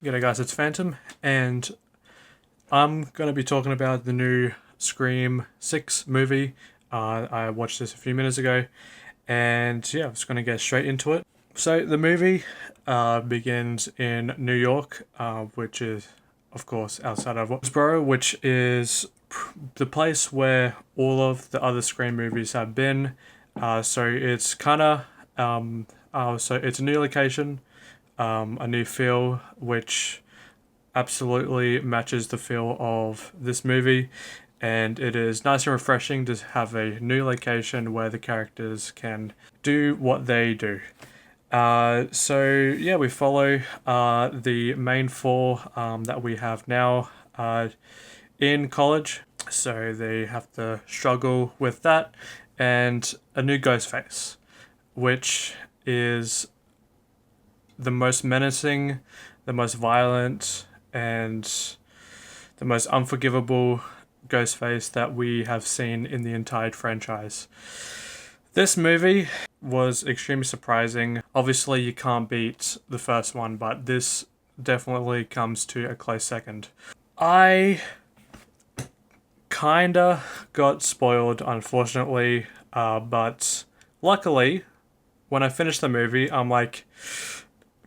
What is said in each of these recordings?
G'day guys, it's Phantom, and I'm going to be talking about the new Scream 6 movie. I watched this a few minutes ago, and yeah, I'm just going to get straight into it. So the movie begins in New York, which is, of course, outside of Woodsboro, which is the place where all of the other Scream movies have been. So it's kind of, so it's a new location, a new feel, which absolutely matches the feel of this movie, and it is nice and refreshing to have a new location where the characters can do what they do. So yeah, we follow the main four that we have now in college. So they have to struggle with that, and a new ghost face, which is the most menacing, the most violent, and the most unforgivable Ghostface that we have seen in the entire franchise. This movie was extremely surprising. Obviously, you can't beat the first one, but this definitely comes to a close second. I kinda got spoiled, unfortunately, but luckily, when I finished the movie, I'm like,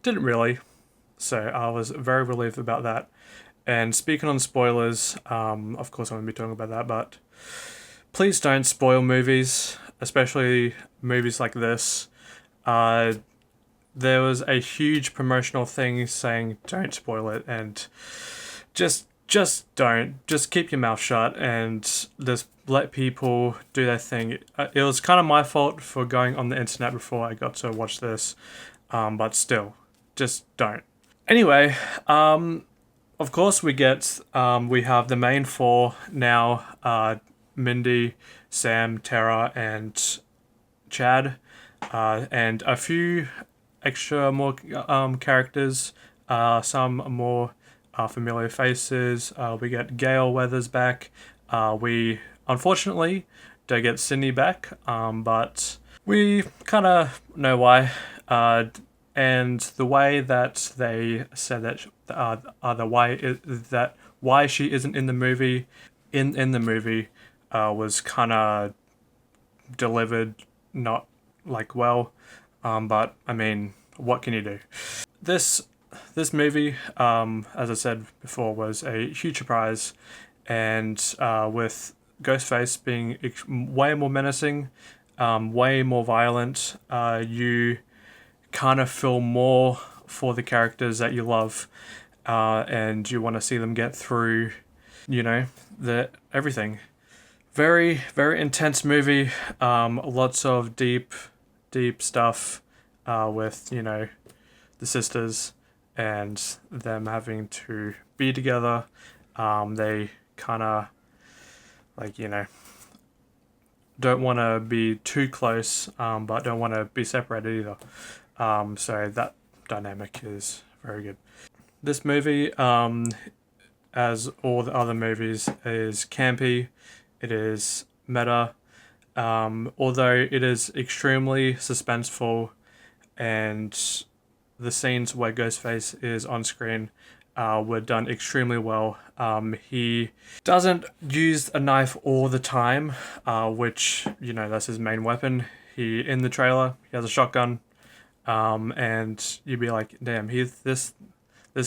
didn't really. So I was very relieved about that. And speaking on spoilers, of course I'm going to be talking about that, but please don't spoil movies, especially movies like this. There was a huge promotional thing saying don't spoil it, and just don't. Just keep your mouth shut and just let people do their thing. It was kind of my fault for going on the internet before I got to watch this, but still, just don't. Anyway, of course we have the main four now, Mindy, Sam, Tara, and Chad, and a few extra more characters, some more familiar faces. We get Gail Weathers back. We unfortunately don't get Sydney back, but we kind of know why. And the way that they said that why she isn't in the movie was kind of delivered not like well, but I mean, what can you do? This movie, as I said before, was a huge surprise, and with Ghostface being way more menacing, way more violent, you kind of feel more for the characters that you love, and you want to see them get through, the everything. Very, very intense movie. Lots of deep stuff with the sisters and them having to be together. They kind of don't want to be too close, but don't want to be separated either. So that dynamic is very good. This movie, as all the other movies, is campy. It is meta. Although it is extremely suspenseful, and the scenes where Ghostface is on screen were done extremely well. He doesn't use a knife all the time, which, that's his main weapon. In the trailer, he has a shotgun. And you'd be like, damn, this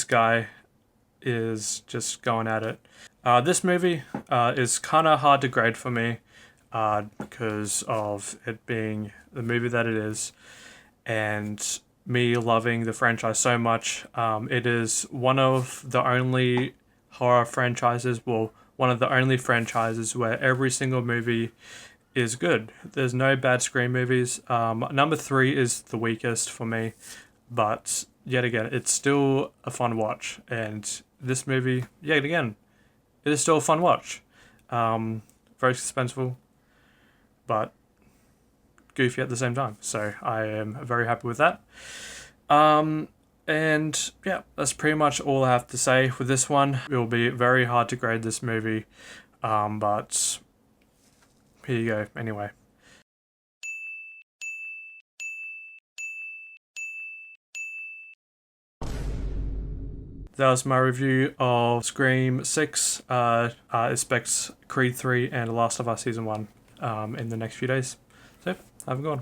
guy is just going at it. This movie is kind of hard to grade for me because of it being the movie that it is, and me loving the franchise so much. It is one of the only horror franchises, well, one of the only franchises where every single movie is good. There's no bad Scream movies. Number 3 is the weakest for me, but yet again, it's still a fun watch. And this movie, yet again, it is still a fun watch. Very suspenseful, but goofy at the same time. So I am very happy with that. And yeah, that's pretty much all I have to say with this one. It will be very hard to grade this movie, but here you go, anyway. that was my review of Scream 6. Expect Creed 3 and The Last of Us Season 1 in the next few days. So, have a good one.